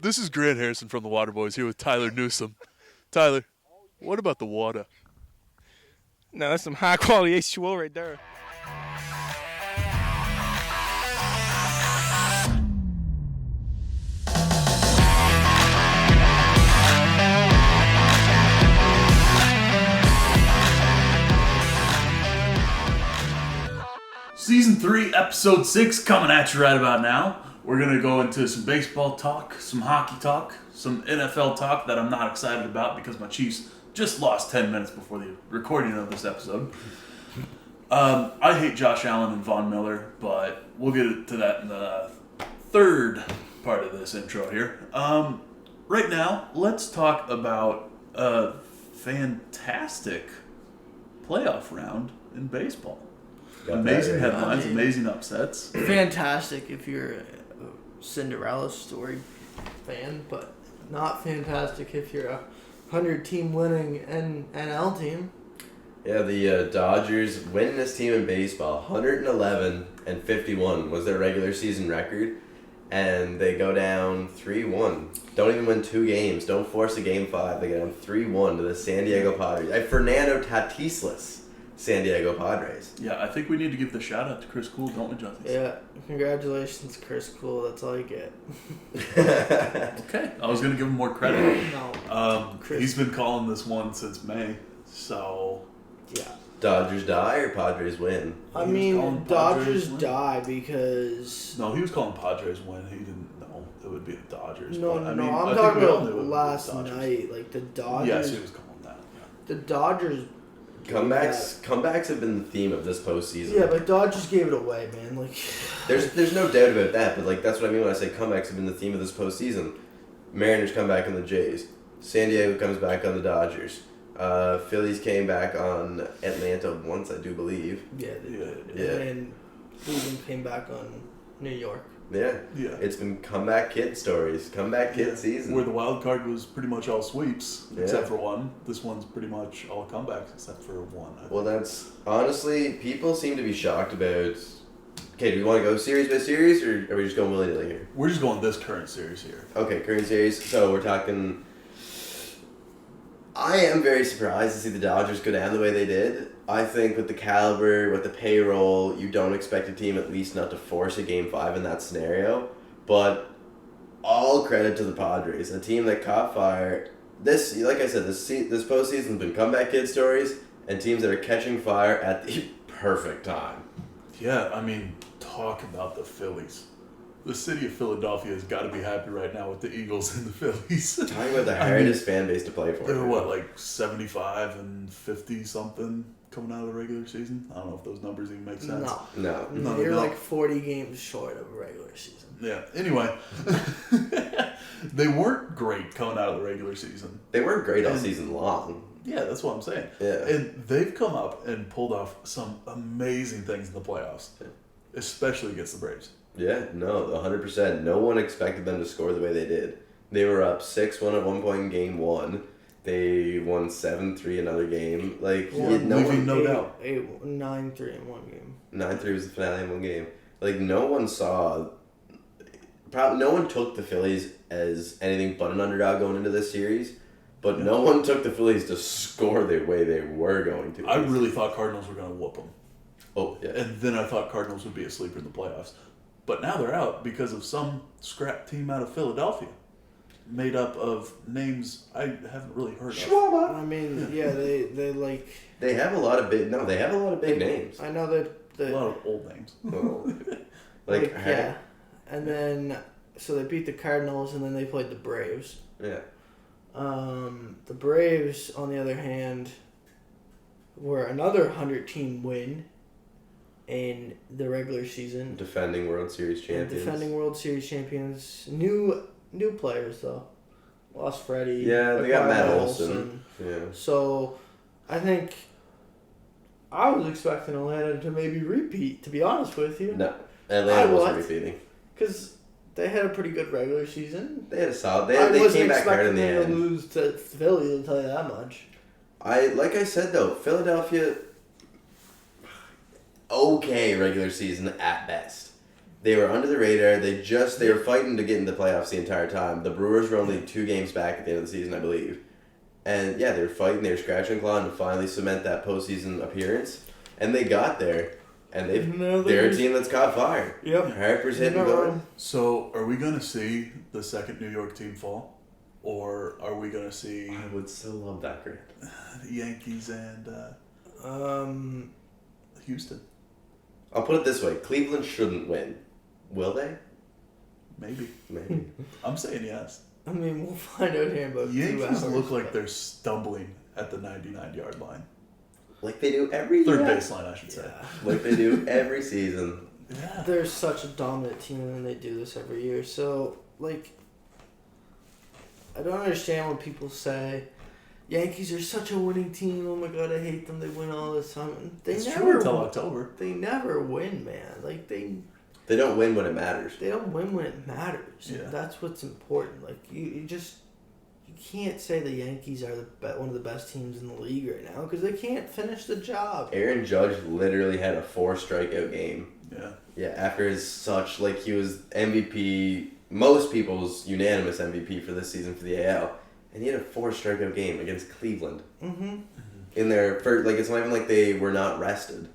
This is Grant Harrison from the Waterboyz here with Tyler Newsom. Tyler, what about the water? No, that's some high quality H2O right there. Season 3, Episode 6 coming at you right about now. We're going to go into some baseball talk, some hockey talk, some NFL talk that I'm not excited about because my Chiefs just lost 10 minutes before the recording of this episode. I hate Josh Allen and Von Miller, but we'll get to that in the third part of this intro here. Right now, let's talk about a fantastic playoff round in baseball. Amazing headlines, amazing upsets. Fantastic if you're a Cinderella story fan, but not fantastic if you're a 100-team winning NL team. Yeah, the Dodgers winningest team in baseball, 111-51 was their regular season record, and they go down 3-1. Don't even win 2 games. Don't force a game 5. They go down 3-1 to the San Diego Padres. A Fernando Tatis-less San Diego Padres. Yeah, I think we need to give the shout out to Chris Cool, don't we, Justin? Yeah, congratulations, Chris Cool. That's all you get. Okay, I was going to give him more credit. No. He's been calling this one since May, so... Yeah. Dodgers die or Padres win? I mean, Dodgers die because... No, he was calling Padres win. He didn't know it would be the Dodgers. No, but, I'm talking about last night. Like, the Dodgers... Yes, he was calling that. Yeah. The Dodgers... Comebacks have been the theme of this postseason. Yeah, but Dodgers gave it away, man. Like, there's no doubt about that, but like that's what I mean when I say comebacks have been the theme of this postseason. Mariners come back on the Jays. San Diego comes back on the Dodgers. Phillies came back on Atlanta once, I do believe. Yeah, they did. Yeah. And Cleveland came back on New York. Yeah. Yeah. It's been comeback kid stories, comeback kid season. Where the wild card was pretty much all sweeps, Yeah. except for one. This one's pretty much all comebacks, except for one. Well, that's honestly, people seem to be shocked about. Okay, do we want to go series by series, or are we just going willy-nilly here? We're just going this current series here. Okay, current series. So we're talking. I am very surprised to see the Dodgers go down the way they did. I think with the caliber, with the payroll, you don't expect a team at least not to force a Game 5 in that scenario. But all credit to the Padres, a team that caught fire. This, like I said, this postseason has been comeback kid stories and teams that are catching fire at the perfect time. Yeah, I mean, talk about the Phillies. The city of Philadelphia has got to be happy right now with the Eagles and the Phillies. Talking about the hardest fan base to play for. They were what, like 75 and 50 something coming out of the regular season? I don't know if those numbers even make sense. No. You're like 40 games short of a regular season. Yeah. Anyway, they weren't great coming out of the regular season. They weren't great all season long. Yeah, that's what I'm saying. Yeah. And they've come up and pulled off some amazing things in the playoffs, especially against the Braves. Yeah, no, 100%. No one expected them to score the way they did. They were up 6-1 at one point in Game 1. They won 7-3 another game. Like, No doubt. 9-3 in one game. 9-3 was the finale in one game. Like, no one saw... no one took the Phillies as anything but an underdog going into this series, but no one took the Phillies to score the way they were going to. I really thought Cardinals were going to whoop them. Oh, yeah. And then I thought Cardinals would be a sleeper in the playoffs. But now they're out because of some scrap team out of Philadelphia, made up of names I haven't really heard of. I mean, yeah, they like... They have a lot of big... No, they have a lot of big names. I know that... A lot of old names. Oh. yeah. And then... So they beat the Cardinals, and then they played the Braves. Yeah. The Braves, on the other hand, were another 100-team win in the regular season. Defending World Series champions. New players, though. Lost Freddie. Yeah, they got Matt Olson. Yeah. So, I think I was expecting Atlanta to maybe repeat, to be honest with you. No, Atlanta wasn't repeating. Because they had a pretty good regular season. They had a solid... They came back hard in the end. I wasn't expecting them to lose to Philly, to tell you that much. Like I said, though, Philadelphia... Okay regular season at best. They were under the radar. They were fighting to get into the playoffs the entire time. The Brewers were only 2 games back at the end of the season, I believe. And yeah, they were fighting. They were scratching and clawing to finally cement that postseason appearance. And they got there. And they're a team that's caught fire. Yep. Harper's hitting going. So, are we going to see the second New York team fall? Or are we going to see I would still love that, Grant. the Yankees and Houston? I'll put it this way. Cleveland shouldn't win. Will they? Maybe. Maybe. I'm saying yes. I mean, we'll find out here in about 2 Yankees hours. look like they're stumbling at the 99-yard line. Like they do every Third year. baseline, I should say. Yeah. Like they do every season. Yeah. They're such a dominant team and they do this every year. So, like, I don't understand when people say, Yankees are such a winning team. Oh my God, I hate them. They win all this time. It's true until October. They never win, man. Like, They don't win when it matters. they don't win when it matters. Yeah. That's what's important. Like, you can't say the Yankees are one of the best teams in the league right now because they can't finish the job. Aaron Judge literally had a 4 strikeout game. Yeah. Yeah, after he was MVP, most people's unanimous MVP for this season for the AL, and he had a 4 strikeout game against Cleveland. Mm-hmm. In their first, like it's not even like they were not rested.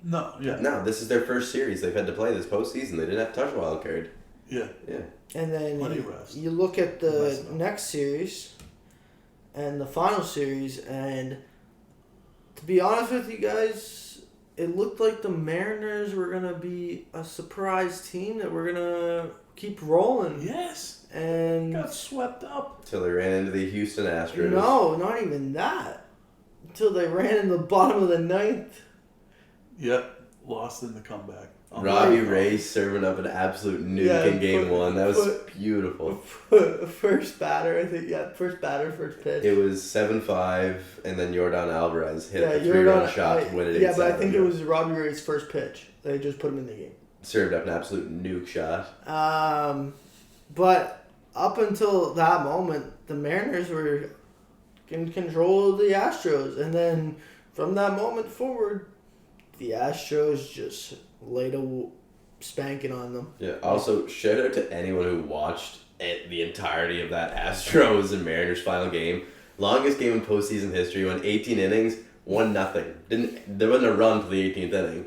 No, yeah. No, this is their first series they've had to play this postseason. They didn't have to touch a wild card. Yeah. Yeah. And then Plenty of rest. you look at the Less now. next series and the final series, and to be honest with you guys, it looked like the Mariners were going to be a surprise team that were going to keep rolling. Yes. And Got swept up. Till they ran into the Houston Astros. no, not even that. Until they ran in the bottom of the ninth. Yep. Lost in the comeback. Robbie Ray serving up an absolute nuke in game 1. That was beautiful. First batter, I think. Yeah, first batter, first pitch. It was 7-5, and then Jordan Alvarez hit the Jordan- 3-run shot to win it 8-7. Yeah, but I think it was Robbie Ray's first pitch. They just put him in the game. Served up an absolute nuke shot. But up until that moment, the Mariners were in control of the Astros. And then from that moment forward, the Astros just laid a spanking on them. Yeah. Also, shout out to anyone who watched the entirety of that Astros and Mariners final game. Longest game in postseason history. Went 18 innings, 1-0. There wasn't a run to the 18th inning.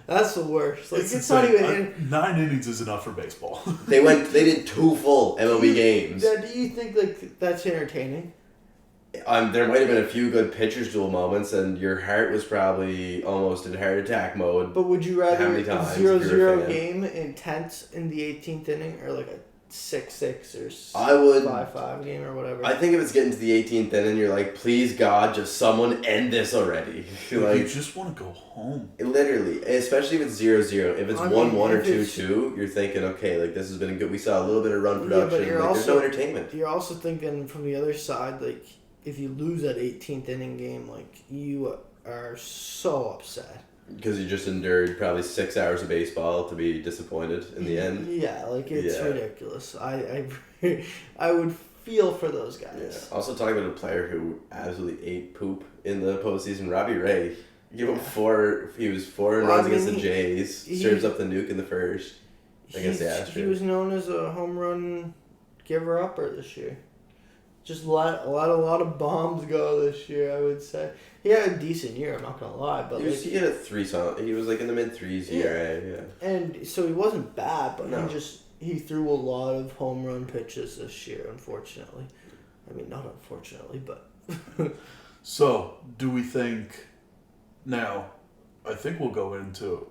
That's the worst. Like, it's not insane. even. 9 innings is enough for baseball. They did 2 full MLB games. Yeah, do you think like that's entertaining? There might have been a few good pitcher's duel moments, and your heart was probably almost in heart attack mode. But would you How rather many a times if you're a 0-0 fan? game intense in the 18th inning or like a 6-6 or I would. 5-5 game or whatever? I think if it's getting to the 18th inning, you're like, please God, just someone end this already. you Like, just want to go home. literally, especially if it's 0-0. If it's I 1-1 mean, or if it's- 2-2, you're thinking, okay, like this has been good. We saw a little bit of run Yeah, but production. you're Like, there's also- no entertainment. You're also thinking from the other side, like, if you lose that 18th inning game, like, you are so upset. Because you just endured probably 6 hours of baseball to be disappointed in the end. Yeah, like, it's Yeah. ridiculous. I would feel for those Yeah. guys. Also, talking about a player who absolutely ate poop in the postseason, Robbie Ray. Give him 4. He was 4 Well, runs I mean, against the Jays. he- Serves up the nuke in the first. Against the He Astros. was known as a home run giver-upper this year. Just let a lot of bombs go this year, I would say. He had a decent year, I'm not gonna lie, but He had a 3 song. He was like in the mid 3s ERA. Yeah. and so he wasn't bad, but No. he threw a lot of home run pitches this year, unfortunately. I mean, not unfortunately, but So, do we think... Now, I think we'll go into,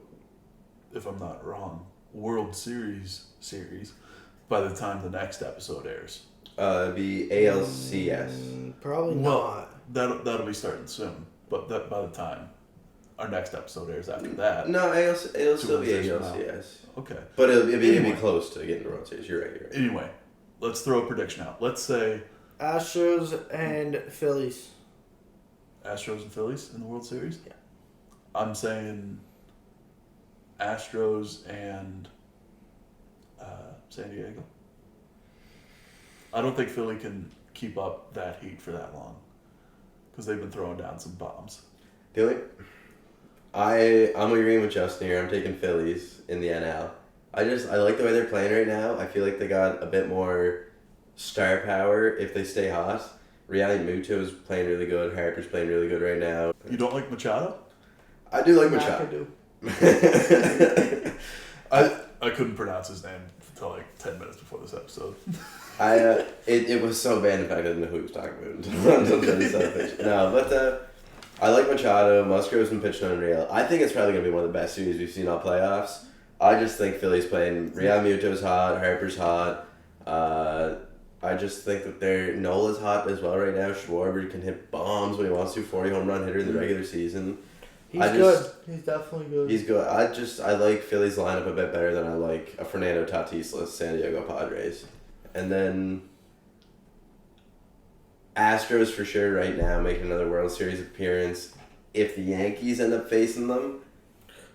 if I'm not wrong, World Series by the time the next episode airs. It'd be ALCS. Probably Well, not. that'll be starting soon, but that by the time our next episode airs after that. No, it'll still be Two months from ALCS. Okay. But it'll be Anyway. close to getting to World Series. You're right. Anyway, let's throw a prediction out. Let's say Astros and Phillies. Astros and Phillies in the World Series. Yeah. I'm saying Astros and San Diego. I don't think Philly can keep up that heat for that long because they've been throwing down some bombs. I'm agreeing with Justin here. I'm taking Phillies in the NL. I like the way they're playing right now. I feel like they got a bit more star power if they stay hot. Reali Muto's playing really good. Harper's playing really good right now. You don't like Machado? I do like McAdoo. Machado. I couldn't pronounce his name until like 10 minutes before this episode. It was so bad, in fact, I didn't know who he was talking about until Jenny said the pitch. No, but I like Machado. Musgrove's been pitching unreal. I think it's probably going to be one of the best series we've seen all playoffs. I just think Philly's playing. Real Muto's hot. Harper's hot. I just think that Nola's hot as well right now. Schwarber can hit bombs when he wants to. 40 home run hitter in the regular season. He's good. He's definitely good. He's good. I like Philly's lineup a bit better than I like a Fernando Tatis-less San Diego Padres. And then Astros for sure right now making another World Series appearance. If the Yankees end up facing them,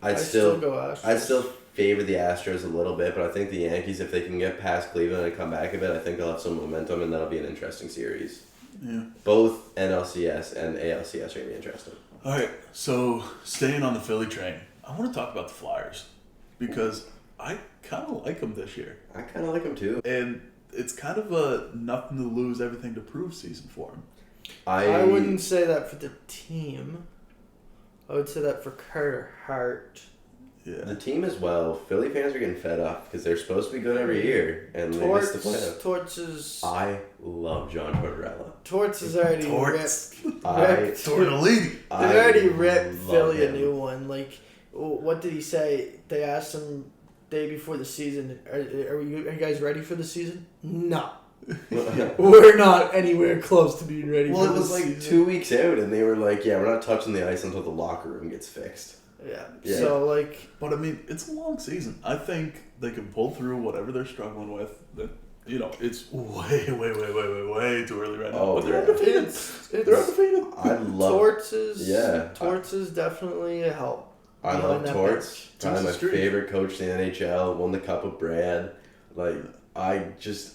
I'd still go Astros. I'd still favor the Astros a little bit, but I think the Yankees, if they can get past Cleveland and come back a bit, I think they'll have some momentum and that'll be an interesting series. Yeah. Both NLCS and ALCS are going to be interesting. All right, so staying on the Philly train, I want to talk about the Flyers because I kind of like them this year. I kind of like them too. And it's kind of a nothing to lose, everything to prove season for them. I wouldn't say that for the team. I would say that for Carter Hart. Yeah. The team as well. Philly fans are getting fed up because they're supposed to be good every year, and they missed the playoffs. I love John Tortorella. Torts is already ripped. Tortellini. They already ripped Philly a new one. Like, what did he say? They asked him day before the season, are you guys ready for the season? No. We're not anywhere close to being ready for the season. Well, it was like 2 weeks out, and they were like, yeah, we're not touching the ice until the locker room gets fixed. Yeah. Yeah. So, like... But, I mean, it's a long season. I think they can pull through whatever they're struggling with. You know, it's way too early right now. Oh, but they're yeah. undefeated. They're undefeated. I love... Torts is definitely a help. I love Torts. Probably my Street. favorite coach in the NHL. Won the Cup with Brad. Like, I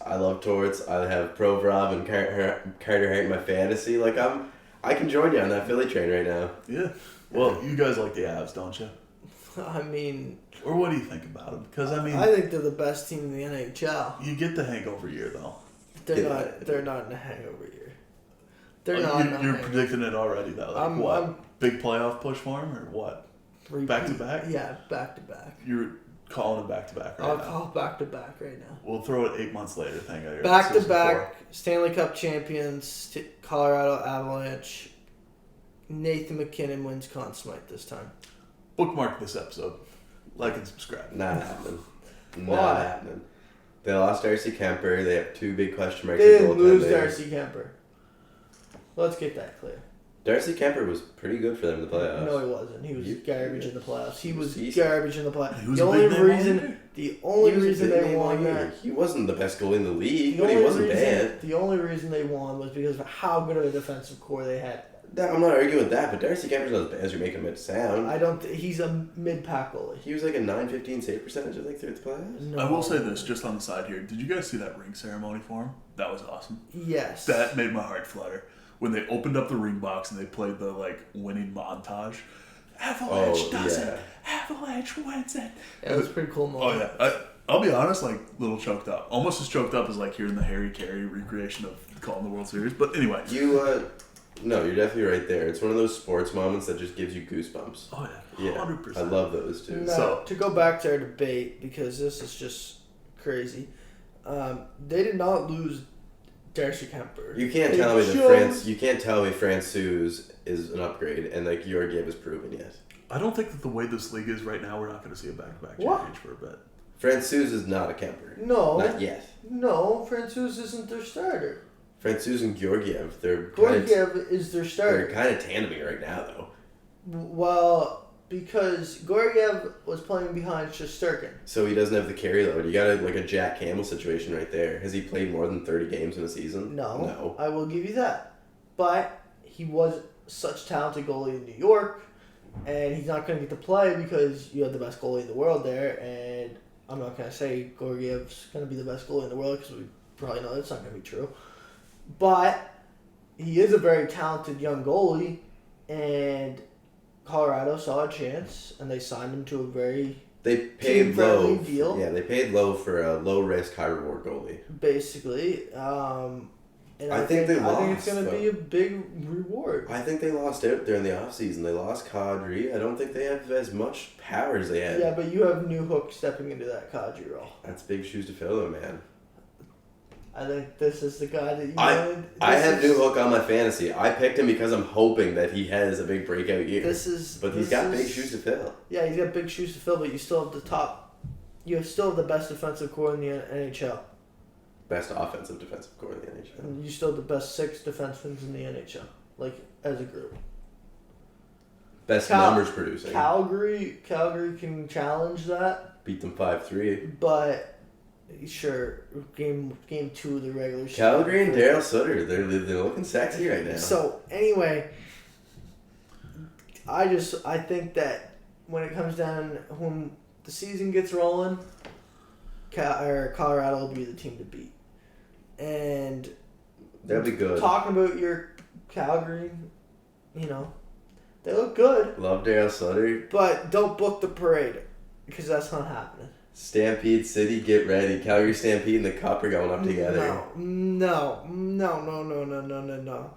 love Torts. I have Provorov and Carter Hart in my fantasy. Like, I can join you on that Philly train right now. Yeah. Well, you guys like the Avs, don't you? I mean... Or what do you think about them? Because, I mean... I think they're the best team in the NHL. You get the hangover year, though. They're not in a hangover year. You're predicting it already, though. Like, big playoff push for them, or what? Back-to-back? Yeah, back-to-back. You're calling it back-to-back right now? I'll call back-to-back right now. We'll throw it 8 months later. Thank you. Back-to-back Stanley Cup champions, Colorado Avalanche. Nathan McKinnon wins Conn Smythe this time. Bookmark this episode. Like and subscribe. Not happening. Why? Not happening. They lost Darcy Kemper. They have 2 big question marks. They didn't lose Darcy Kemper. Let's get that clear. Darcy Kemper was pretty good for them in the playoffs. No, he wasn't. He was garbage in the playoffs. He was decent. garbage in the playoffs. He was The a only big name reason they won that. He wasn't the best goalie in the league, but he wasn't bad. The only reason they won was because of how good of a defensive core they had. I'm not arguing with that, but Darcy Kemper's not as bad as you're making him out sound. He's a mid-pack goalie. He was like a 9-15 save percentage, I think, through the playoffs. No. I will say this, just on the side here. Did you guys see that ring ceremony for him? That was awesome. Yes. That made my heart flutter. When they opened up the ring box and they played the, like, winning montage. Avalanche does it. Avalanche wins it. Yeah, it was a pretty cool moment. Oh, yeah. I'll be honest, like, a little choked up. Almost as choked up as, like, hearing the Harry Carey recreation of calling the World Series. But anyway. No, you're definitely right there. It's one of those sports moments that just gives you goosebumps. Oh, yeah. 100%. I love those, too. Now, to go back to our debate, because this is just crazy, they did not lose Darcy Kemper. You can't tell me Francouz is an upgrade, and like Georgiev has proven yet. I don't think that the way this league is right now, we're not going to see a back-to-back What? championship for a bit. Francouz is not a Kemper. No. Not yet. No, Francouz isn't their starter. Francouz and Georgiev, Georgiev is their starter. They're kind of tandeming right now, though. Well, because Georgiev was playing behind Shesterkin. So he doesn't have the carry load. You got a Jack Campbell situation right there. Has he played more than 30 games in a season? No. I will give you that. But he was such talented goalie in New York, and he's not going to get to play because you have the best goalie in the world there, and I'm not going to say Georgiev's going to be the best goalie in the world because we probably know that's not going to be true. But he is a very talented young goalie, and Colorado saw a chance, and they signed him to a very They paid team-friendly low. deal. Yeah, they paid low for a low risk, high reward goalie. Basically. And I think they I think it's lost, going to be a big reward. I think they lost out during the offseason. They lost Kadri. I don't think they have as much power as they had. Yeah, but you have New Hook stepping into that Kadri role. That's big shoes to fill, though, man. I think this is the guy that you wanted. I have New Hook on my fantasy. I picked him because I'm hoping that he has a big breakout year. But he's got big shoes to fill. Yeah, he's got big shoes to fill, but you still have the top. You still have the best defensive core in the NHL. Best offensive defensive core in the NHL. And you still have the best 6 defensemen in the NHL, like as a group. Best numbers producing. Calgary can challenge that. Beat them 5-3. But sure, game 2 of the regular season. Calgary and Daryl Sutter, they're looking sexy right now. So anyway, I think that when it comes down, when the season gets rolling, Colorado will be the team to beat. And that'd be good. Talking about your Calgary, they look good. Love Daryl Sutter. But don't book the parade, because that's not happening. Stampede City, get ready. Calgary Stampede and the Cup are going up together. No.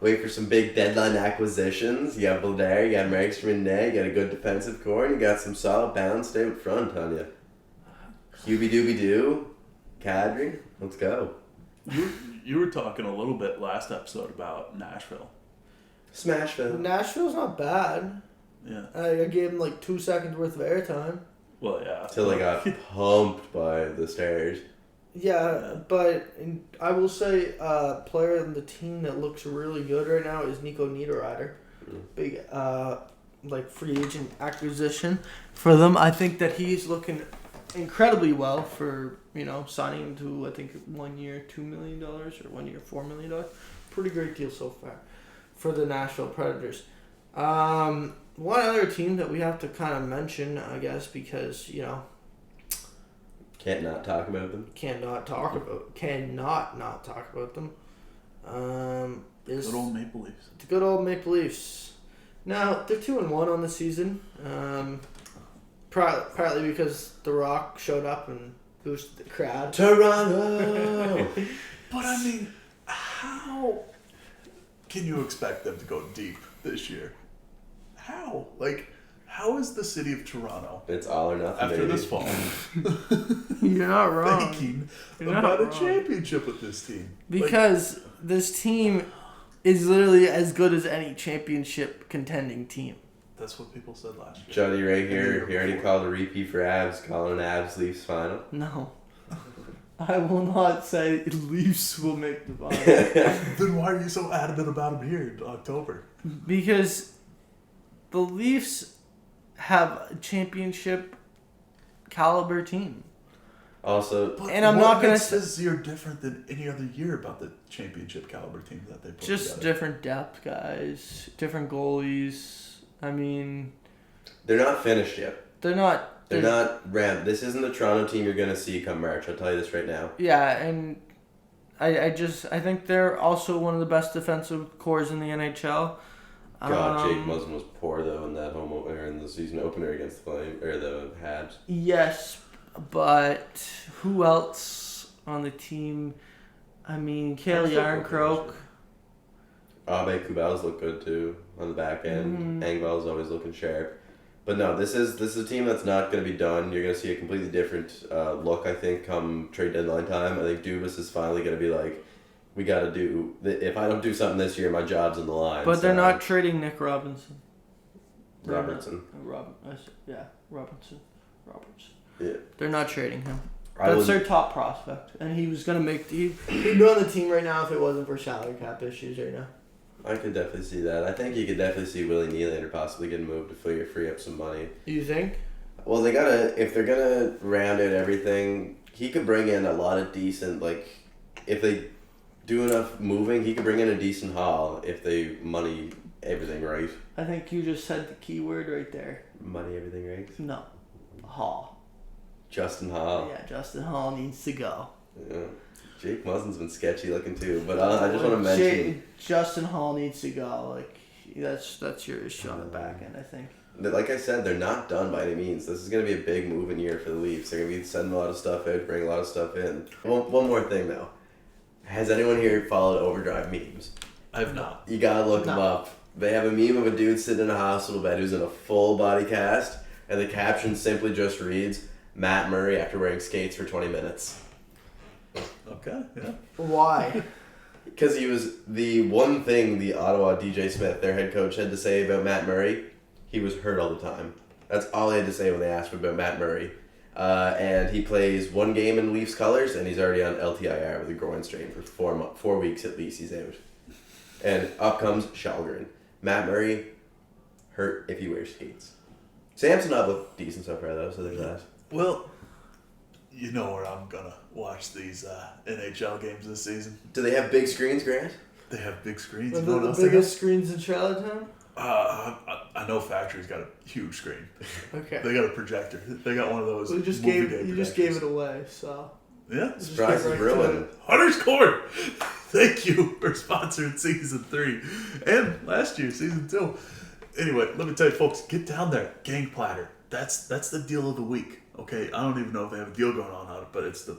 Wait for some big deadline acquisitions. You got Blair, you got Markstrom and Ney, you got a good defensive core, and you got some solid balanced out front on you. Hubie-dooby-doo, Kadri, let's go. You were talking a little bit last episode about Nashville. Smashville. Nashville's not bad. Yeah. I gave them like 2 seconds worth of airtime. Well, yeah. Till they got pumped by the Stars. Yeah, but I will say player on the team that looks really good right now is Nico Niederreiter. Big free agent acquisition for them. I think that he's looking incredibly well for, signing to, I think, 1 year, $2 million or 1 year, $4 million. Pretty great deal so far for the Nashville Predators. One other team that we have to kind of mention, I guess, because, Can't not talk about them. Cannot not talk about them. Is good old Maple Leafs. The good old Maple Leafs. Now, they're 2-1 on the season. Partly because The Rock showed up and boosted the crowd. Toronto! But I mean, how can you expect them to go deep this year? How? How is the city of Toronto It's all or nothing. after baby. this fall You're not wrong. thinking You're not about a wrong. championship with this team? Because this team is literally as good as any championship contending team. That's what people said last year. Johnny right And the here, year he already before. called a repeat for Avs, calling an Avs Leafs final. No. I will not say Leafs will make the final. Then why are you so adamant about them here in October? Because the Leafs have a championship caliber team. Also, But And I'm what not gonna makes say- this year different than any other year about the championship caliber teams that they put Just together. different depth, guys. Different goalies. I mean, they're not finished yet. they're not. They're not ramped. This isn't the Toronto team you're going to see come March. I'll tell you this right now. Yeah, and I think they're also one of the best defensive cores in the NHL. God, Jake Muzzin was poor though in that in the season opener against the Flame or the Habs. Yes, but who else on the team? I mean, Kale Yarncroke. Abe Kubel's look good too on the back end. Engvall's always looking sharp. But no, this is a team that's not going to be done. You're going to see a completely different look, I think, come trade deadline time. I think Dubas is finally going to be like, we got to do. If I don't do something this year, my job's on the line. But they're not trading Nick Robinson. Robertson. Robertson. Yeah. They're not trading him. I That's would- their top prospect, and he was gonna make. He'd be on the team right now if it wasn't for salary cap issues right now. I could definitely see that. I think you could definitely see Willie Nylander possibly getting moved to free up some money. You think? Well, they gotta if they're gonna round out everything. He could bring in a lot of decent if they do enough moving, he could bring in a decent haul if they money everything right. I think you just said the key word right there. Money everything right. No, Hall. Justin Hall. Yeah, Justin Hall needs to go. Yeah. Jake Muzzin's been sketchy looking too, but I just want to mention Justin Hall needs to go. That's your issue on the back end, I think. like I said, they're not done by any means. This is going to be a big moving year for the Leafs. They're going to be sending a lot of stuff out, bringing a lot of stuff in. One more thing, though. Has anyone here followed Overdrive memes? I have not. You got to look them up. They have a meme of a dude sitting in a hospital bed who's in a full body cast, and the caption simply just reads, Matt Murray after wearing skates for 20 minutes. Okay, yeah. Why? Because he was the one thing the Ottawa DJ Smith, their head coach, had to say about Matt Murray. He was hurt all the time. That's all he had to say when they asked him about Matt Murray. And he plays one game in Leafs colors, and he's already on LTIR with a groin strain for 4 weeks at least. He's out. And up comes Shalgren. Matt Murray hurt if he wears skates. Samsonov looked decent so far though, so there's that. Well, you know where I'm gonna watch these NHL games this season. Do they have big screens, Grant? They have big screens. One You know of what the else biggest screens in Charlottetown? I know Factory's got a huge screen. Okay. They got a projector. They got one of those. You just movie gave day you just gave projectors. it away, so Yeah. Surprise is right ruined. Hunter's Court. Thank you for sponsoring season 3 and last year season 2. Anyway, let me tell you, folks, get down there, gang platter. That's the deal of the week. Okay, I don't even know if they have a deal going on it, but it's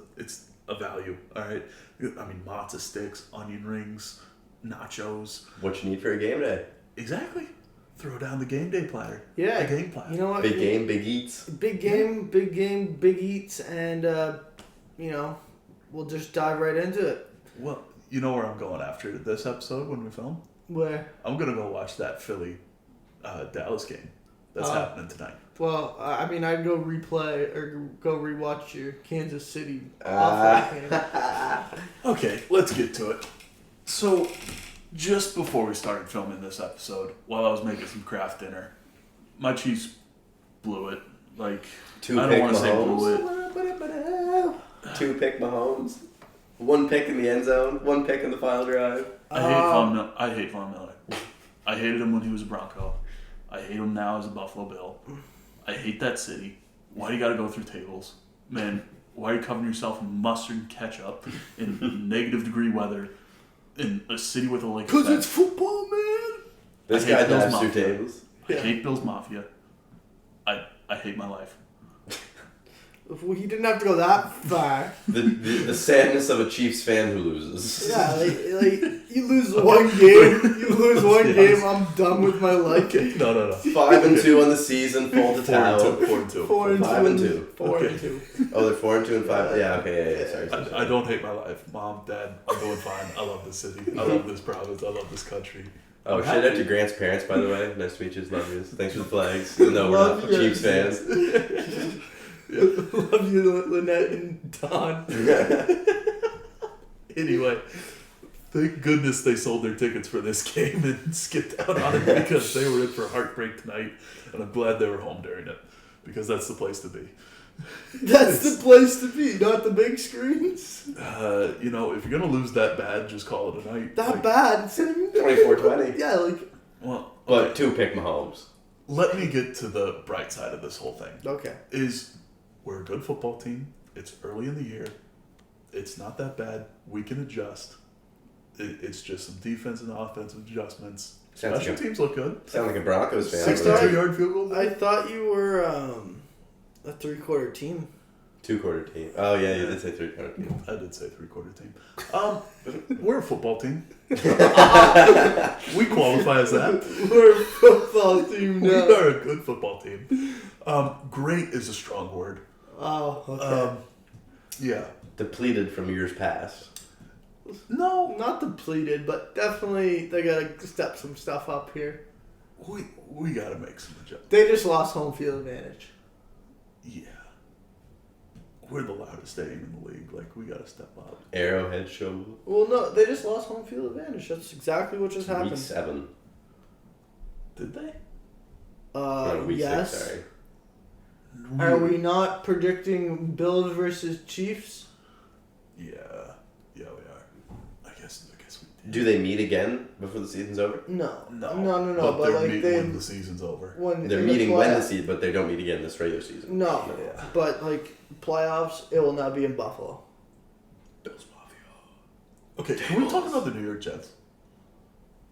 a value. All right, I mean matzo sticks, onion rings, nachos. What you need for a game day? Exactly. Throw down the game day platter. yeah. The gang platter. You know what? Big game, big eats. Big game, big eats, and we'll just dive right into it. Well, you know where I'm going after this episode when we film? Where? I'm gonna go watch that Philly Dallas game that's happening tonight. Well, I mean, I'd go replay or go rewatch your Kansas City game. Okay, let's get to it. So, just before we started filming this episode, while I was making some craft dinner, my Chiefs blew it. Like, I don't want to say blew it. 2 pick Mahomes. 1 pick in the end zone. 1 pick in the final drive. I hate Von Miller. I hated him when he was a Bronco. I hate him now as a Buffalo Bill. I hate that city. Why do you got to go through tables? Man, why are you covering yourself in mustard and ketchup in negative degree weather in a city with a lake? Because it's football, man. This I guy hate Bills dives through Mafia. tables. I hate Bills Mafia. I hate my life. Well, he didn't have to go that far. The sadness of a Chiefs fan who loses. Yeah, like you lose one game, I'm done with my life. Okay, no. 5-2 on the season, full to towel. 4-2. 5-2. 4-2. Oh, they're 4-2 and 5. Yeah, okay, yeah. Sorry. I don't hate my life. Mom, Dad, I'm doing fine. I love this city. I love this province. I love this country. Oh, shout out to Grant's parents, by the way. Nice to meet you. Love you. Thanks for the flags. Even though we're not Love you. Chiefs fans. Love you, Lynette and Don. Anyway, thank goodness they sold their tickets for this game and skipped out on it because they were in for heartbreak tonight, and I'm glad they were home during it because that's the place to be. That's the place to be, not the big screens. If you're gonna lose that bad, just call it a night. That bad. It's 24-20. Yeah, like. Well, But 2 pick Mahomes. let me get to the bright side of this whole thing. Okay. We're a good football team. It's early in the year. It's not that bad. We can adjust. It's just some defense and offensive adjustments. Special teams look good. Sound like a Broncos fan. 62-yard field goal. I thought you were a 3/4 team. 2-quarter team. Oh, yeah, you did say 3-quarter team. I did say 3/4 team. We're a football team. We qualify as that. We're a football team We now. are a good football team. Great is a strong word. Oh, okay. Yeah. Depleted from years past. No. Not depleted, but definitely they gotta step some stuff up here. We gotta make some adjustments. They just lost home field advantage. Yeah. We're the loudest stadium in the league. Like, we gotta step up. Arrowhead show. Well, no, they just lost home field advantage. That's exactly what just happened. Week 7. Did they? Week yes. 6, sorry. Are we not predicting Bills versus Chiefs? Yeah, we are. I guess we did. Do they meet again before the season's over? No. No. But they're like meeting when the season's over. They're meeting when the season, but they don't meet again this regular season. No, Yeah. but like playoffs, it will not be in Buffalo. Bills Mafia. Okay, can we talk about the New York Jets?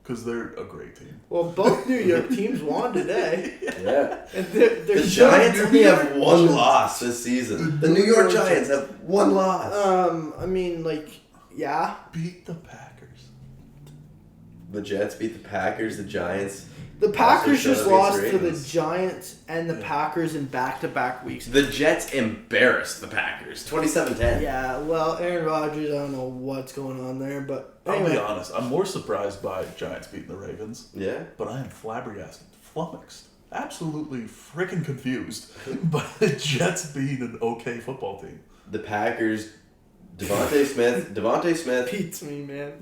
because they're a great team. Well, both New York teams won today. Yeah. And they're The Giants only have one loss this season. The New York Giants have one loss. I mean, yeah. Beat the Packers. The Jets beat the Packers. The Giants. The Packers showed just up lost against to the Ravens. Giants and the Packers in back-to-back weeks. The Jets embarrassed the Packers. 27-10. Yeah, well, Aaron Rodgers, I don't know what's going on there, but I'll anyway. be honest. I'm more surprised by Giants beating the Ravens. Yeah. But I am flabbergasted, flummoxed, absolutely freaking confused by the Jets being an okay football team. The Packers. Devontae Smith. Beats me, man.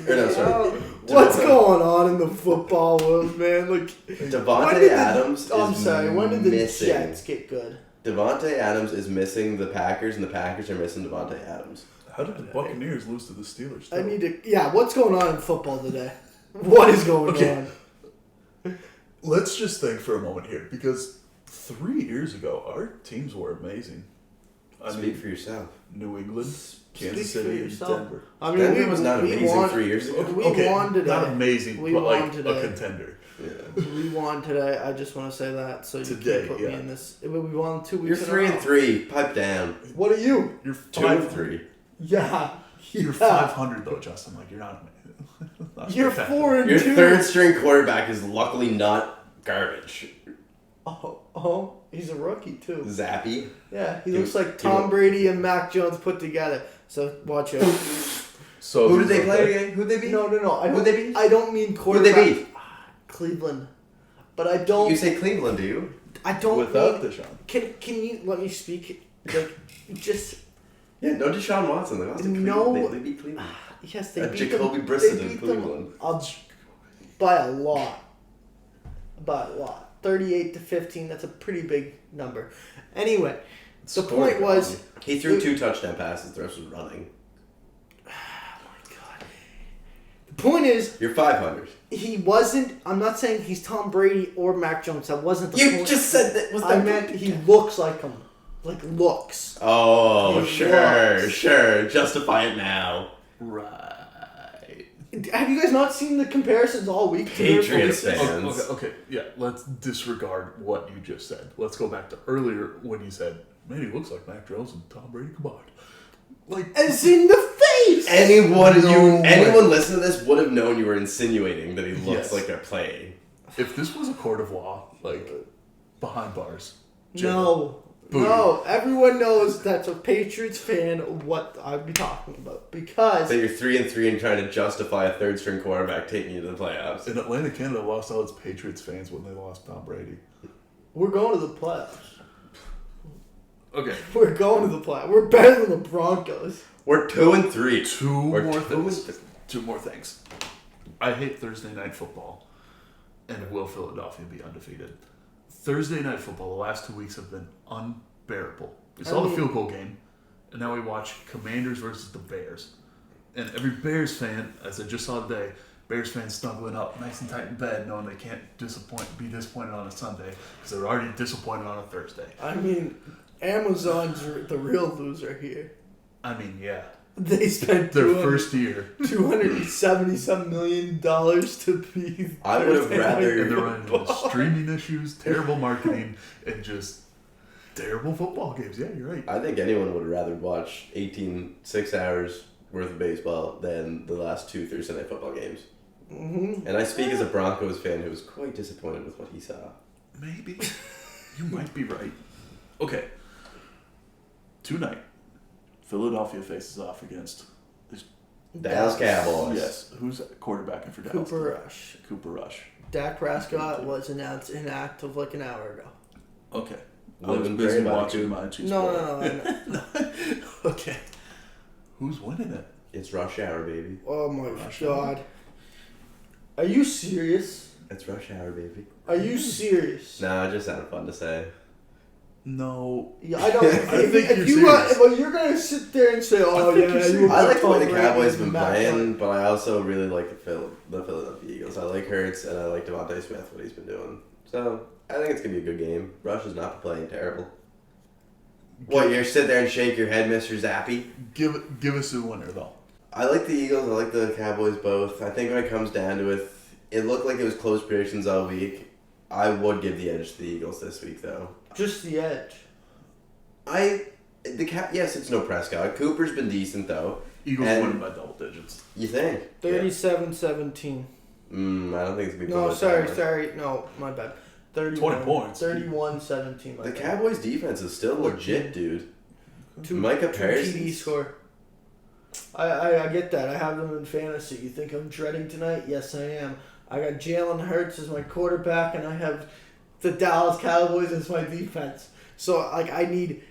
Or no, sorry. What's going on in the football world, man? When Devontae did Adams I'm is sorry, when did the missing. Jets get good? Devontae Adams is missing the Packers, and the Packers are missing Devontae Adams. How did the Buccaneers lose to the Steelers? I need to. Yeah, what's going on in football today? What is going Okay. on? Let's just think for a moment here, because 3 years ago, our teams were amazing. I Speak mean, for yourself. New England, Speak Kansas for City, and yourself. Denver. I mean, Denver was not we amazing won, 3 years ago. We Okay, won today. not amazing, We but won like today. a contender. Yeah. We won today. I just want to say that, so you Today, can't put me yeah. in this. We won 2 You're weeks. in a row. 3-3. Pipe down. What are you? You're 2-3. Yeah. You're Yeah. 500 though, Justin. Like you're not. not You're spectacular. 4-2. Your third string quarterback is luckily not garbage. Oh, he's a rookie too. Zappy. Yeah, he He looks was- like Tom Brady and Mac Jones put together. So watch out. So Who did they play again? Who did they beat? No. Who'd they beat? I don't mean Who'd quarterback. they beat? Cleveland. But I don't. You say Cleveland, do you? I don't without mean. Deshaun? Can you let me speak? Like, just Yeah, no Deshaun Watson. They lost to No. Cleveland. They beat Cleveland. yes, they beat Jacoby them. Brissett they in beat Cleveland. them by a lot. By a lot. 38-15. That's a pretty big number. Anyway, the point was. He threw 2 touchdown passes. The rest was running. The point is, You're 500. he wasn't. I'm not saying he's Tom Brady or Mac Jones. That wasn't the You point. just said that. Was I that meant he looks like him. Like looks. Oh, He sure, looks. sure. Justify it now. Right. Have you guys not seen the comparisons all week? to their Patriots voices? fans. Okay, yeah. Let's disregard what you just said. Let's go back to earlier when you said, "Man, he looks like Mac Jones and Tom Brady combined." Like, As in the face. Anyone No way. anyone listening to this would have known you were insinuating that he looks Yes. like they're playing. if this was a court of law, like behind bars, No. Booty. No, everyone knows that's a Patriots fan what I'd be talking about. Because That you're 3-3 and trying to justify a third string quarterback taking you to the playoffs. in Atlanta, Canada, lost all its Patriots fans when they lost Tom Brady. we're going to the playoffs. Okay, We're going to the playoffs. We're better than the Broncos. We're 2-3. two We're more 2-3. things. Two more things. I hate Thursday night football, and will Philadelphia be undefeated? Thursday night football, the last 2 weeks have been unbearable. We saw the field goal game, and now we watch Commanders versus the Bears. And every Bears fan, as I just saw today, Bears fans snuggling up nice and tight in bed, knowing they can't be disappointed on a Sunday because they're already disappointed on a Thursday. I mean, Amazon's the real loser here. I mean, yeah, They spent their first year, $277 million to be. I would have Thursday Night rather- and they're running into Football. streaming issues, terrible marketing, and just terrible football games. Yeah, you're right. I think anyone would rather watch 6 hours worth of baseball than the last 2 Thursday night football games. Mm-hmm. And I speak as a Broncos fan who was quite disappointed with what he saw. Maybe. You might be right. Okay. Tonight, Philadelphia faces off against Dallas Cowboys. yes. Who's quarterbacking for Dallas? Cooper Rush. Cooper Rush. Dak Prescott was announced inactive like an hour ago. Okay. I Live was and busy pray, buddy, watching Coop. my Chiefs. No. Okay. Who's winning it? It's rush hour, baby. Oh my Rush god. Are you serious? It's rush hour, baby. Are you serious? No, it just sounded fun to say. No. Yeah, I don't. I if, think if you're you serious. well, you're gonna sit there and say, "Oh I think yeah, you're you serious. I like the way the Tom Brady Cowboys have been and Mac playing, Jones." but I also really like the Philadelphia Eagles. I like Hurts and I like Devontae Smith, what he's been doing. So I think it's gonna be a good game. Rush is not playing terrible. What, you're sit there and shake your head, Mr. Zappy? Give us a winner though. I like the Eagles. I like the Cowboys both. I think when it comes down to it, it looked like it was close predictions all week. I would give the edge to the Eagles this week, though. Just the edge. Yes, it's no Prescott. Cooper's been decent, though. Eagles And- winning by double digits. You think? 37-17. I don't think it's going to be No, close. sorry. No, my bad. 20 points. 31-17. The Cowboys' defense is still legit, dude. Two Micah TD Parsons. score. I get that. I have them in fantasy. You think I'm dreading tonight? Yes, I am. I got Jalen Hurts as my quarterback, and I have the Dallas Cowboys as my defense. So, I need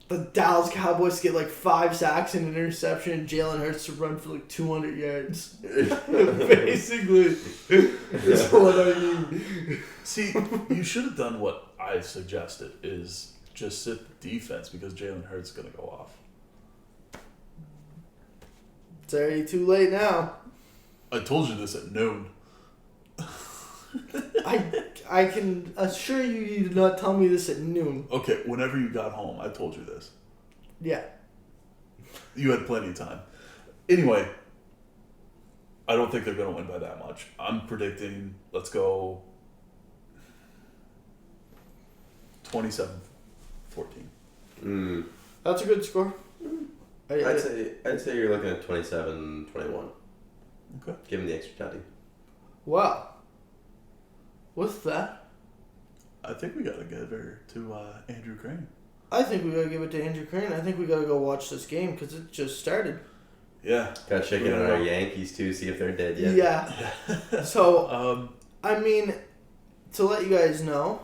the Dallas Cowboys to get 5 sacks and an interception, and Jalen Hurts to run for 200 yards. Basically, that's what I need. See, you should have done what I suggested, is just sit the defense because Jalen Hurts is going to go off. It's already too late now. I told you this at noon. I can assure you did not tell me this at noon. Okay, whenever you got home, I told you this. Yeah. You had plenty of time. Anyway, I don't think they're going to win by that much. I'm predicting, let's go 27-14. That's a good score. I'd say you're looking at 27-21. Okay. Give him the extra tutty. Wow. With that, I think we got to give her to Andrew Crane. I think we gotta give it to Andrew Crane. I think we gotta go watch this game because it just started. Yeah. Got to check in on our Yankees, too, see if they're dead yet. Yeah. So, I mean, to let you guys know,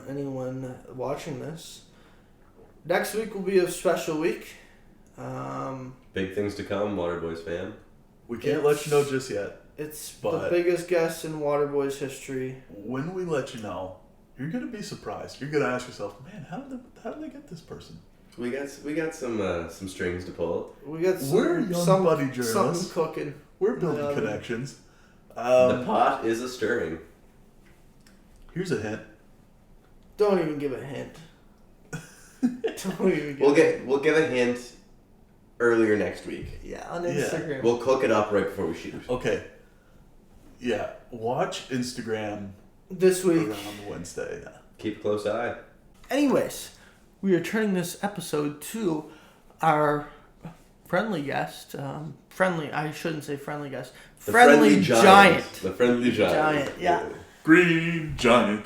anyone watching this, next week will be a special week. Big things to come, Waterboyz fan. We can't let you know just yet. It's But- the biggest guest in Waterboyz history. When we let you know, you're going to be surprised. You're going to ask yourself, man, how did they get this person? We got some strings to pull. We got We're young buddy journalists. something cooking. We're building Yeah. connections. The pot is a stirring. Here's a hint. Don't even give a hint. Don't even give We'll give a hint earlier next week. Yeah, on Instagram. We'll cook it up right before we shoot. Okay. Yeah, watch Instagram This week. around Wednesday. Keep a close eye. Anyways, we are turning this episode to our friendly guest. I shouldn't say friendly guest. The Friendly giant. The friendly giant. Giant, yeah. Green Giant.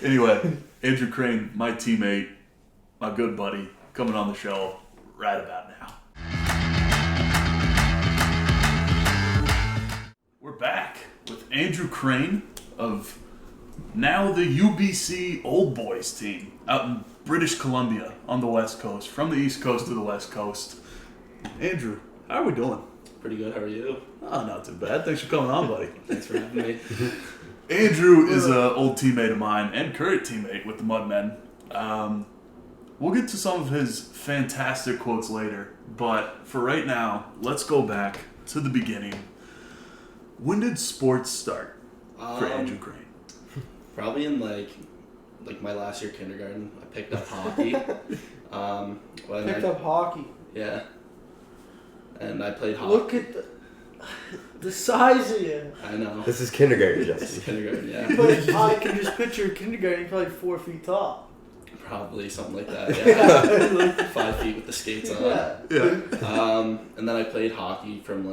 Anyway, Andrew Crane, my teammate, my good buddy, coming on the show right about now. We're back with Andrew Crane of now the UBC Old Boys team out in British Columbia on the West Coast, from the East Coast to the West Coast. Andrew, how are we doing? Pretty good. How are you? Oh, not too bad. Thanks for coming on, buddy. Thanks for having me. Andrew is an old teammate of mine and current teammate with the Mudmen. We'll get to some of his fantastic quotes later, but for right now, let's go back to the beginning. When did sports start for Andrew Crane? Probably in like my last year of kindergarten. I picked up hockey. Picked up hockey. Yeah. And I played hockey. Look at the size of you. I know. This is kindergarten, This is Justin. kindergarten, yeah. But I can just picture kindergarten. You're probably 4 feet tall. Probably something like that. Yeah. 5 feet with the skates on. Yeah. Yeah. And then I played hockey from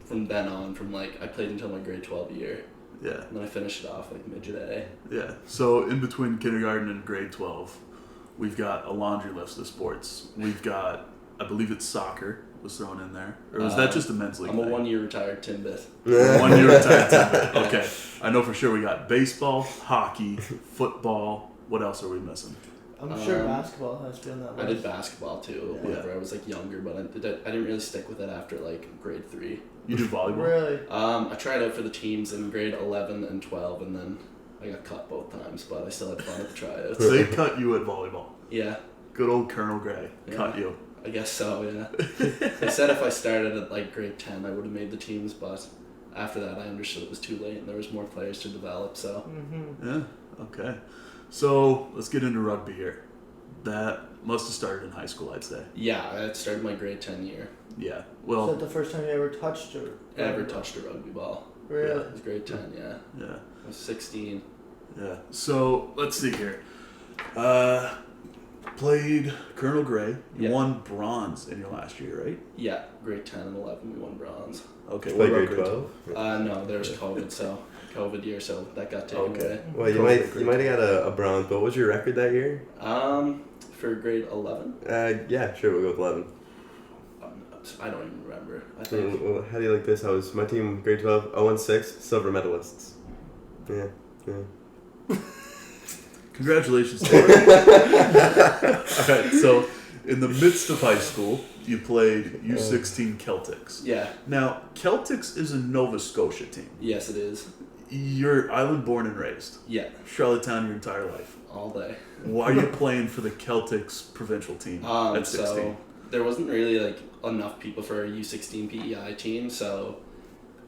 then on. I played until my grade 12 year. Yeah. And then I finished it off midget A. Yeah. So in between kindergarten and grade 12, we've got a laundry list of sports. We've got, I believe it's soccer was thrown in there. Or was that just a men's league I'm a thing? 1 year retired Timbit. 1 year retired. Okay. I know for sure we got baseball, hockey, football. What else are we missing? I'm sure basketball has to be on that list. I did basketball too whenever I was younger, but I didn't really stick with it after grade 3. You do volleyball? Really? I tried out for the teams in grade 11 and 12, and then I got cut both times, but I still had fun at the tryouts. They cut you at volleyball. Yeah, Good old Colonel Gray cut you. I guess so, yeah. They said if I started at grade 10, I would have made the teams, but after that I understood it was too late and there was more players to develop, so. Mm-hmm. Yeah, okay. So let's get into rugby here. That must have started in high school, I'd say. Yeah, I started my grade 10 year. Yeah. Is Well, that the first time you ever touched or Ever touched a rugby ball. Really? Yeah. It was grade 10, yeah. yeah. I was 16. Yeah. So let's see here. Played Colonel Gray. You Yeah. won bronze in your last year, right? Yeah, grade 10 and 11 we won bronze. Okay. Play What about grade 12? No, there was COVID year, so that got taken Okay. away. Well, you might have got a bronze, but what was your record that year? For grade 11? Yeah, sure, we'll go with 11. I don't even remember. I think. Well, how do you like this? I was my team grade 12, 0-6, silver medalists. Yeah. Congratulations, Taylor. All right. So, in the midst of high school, you played U16 Celtics. Yeah. Now, Celtics is a Nova Scotia team. Yes, it is. You're island born and raised. Yeah. Charlottetown your entire life. All day. Why are you playing for the Celtics provincial team at 16? So there wasn't really enough people for a U16 PEI team, so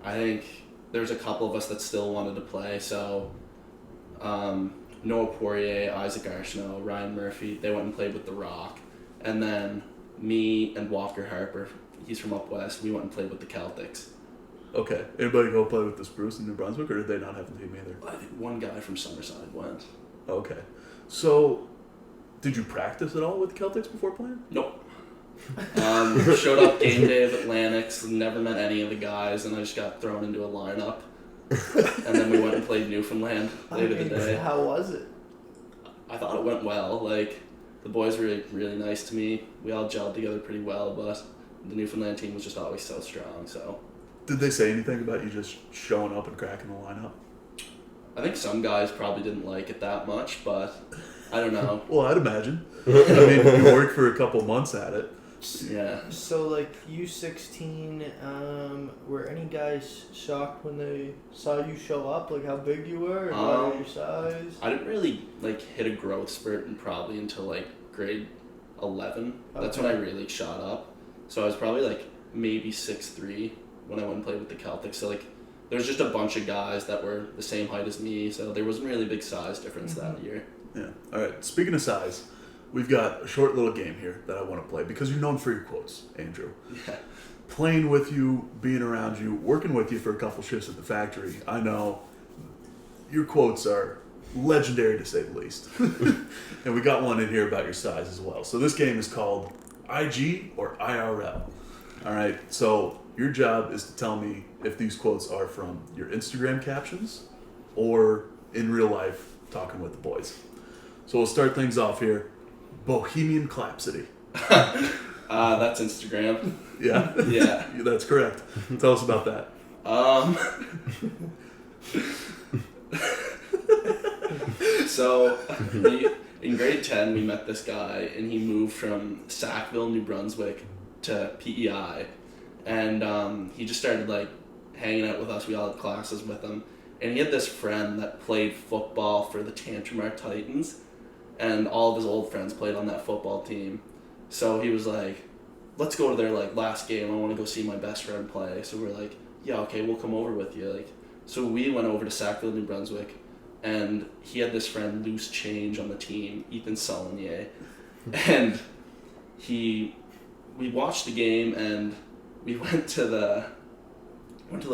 I think there was a couple of us that still wanted to play. So Noah Poirier, Isaac Arsenault, Ryan Murphy, they went and played with the Rock, and then me and Walker Harper, he's from up west, we went and played with the Celtics. Okay. Anybody go play with the Spruce in New Brunswick, or did they not have a team either? I think one guy from Summerside went. Okay. So, did you practice at all with the Celtics before playing? Nope. Showed up game day of Atlantics, never met any of the guys, and I just got thrown into a lineup. And then we went and played Newfoundland later the day. How was it? I thought it went well. The boys were really nice to me. We all gelled together pretty well, but the Newfoundland team was just always so strong, so. Did they say anything about you just showing up and cracking the lineup? I think some guys probably didn't like it that much, but I don't know. Well, I'd imagine. I mean, you worked for a couple months at it. Yeah. So U16, were any guys shocked when they saw you show up? How big you were, or your size? I didn't really hit a growth spurt probably until grade 11. That's when I really shot up. So I was probably maybe 6'3" when I went and played with the Celtics. So there was just a bunch of guys that were the same height as me, so there wasn't really a big size difference that year. Yeah. All right. Speaking of size, we've got a short little game here that I want to play because you're known for your quotes, Andrew. Yeah. Playing with you, being around you, working with you for a couple shifts at the factory, I know your quotes are legendary to say the least. And we got one in here about your size as well. So this game is called IG or IRL. All right. So your job is to tell me if these quotes are from your Instagram captions or in real life talking with the boys. So we'll start things off here. Bohemian Clapsody. That's Instagram. Yeah? Yeah. That's correct. Tell us about that. So in grade 10 we met this guy, and he moved from Sackville, New Brunswick to PEI, and he just started hanging out with us. We all had classes with him, and he had this friend that played football for the Tantramar Titans, and all of his old friends played on that football team. So he was like, let's go to their last game, I want to go see my best friend play. So we're like, yeah, okay, we'll come over with you. So we went over to Sackville, New Brunswick, and he had this friend, Loose Change, on the team, Ethan Solonier. And we watched the game, and we went to the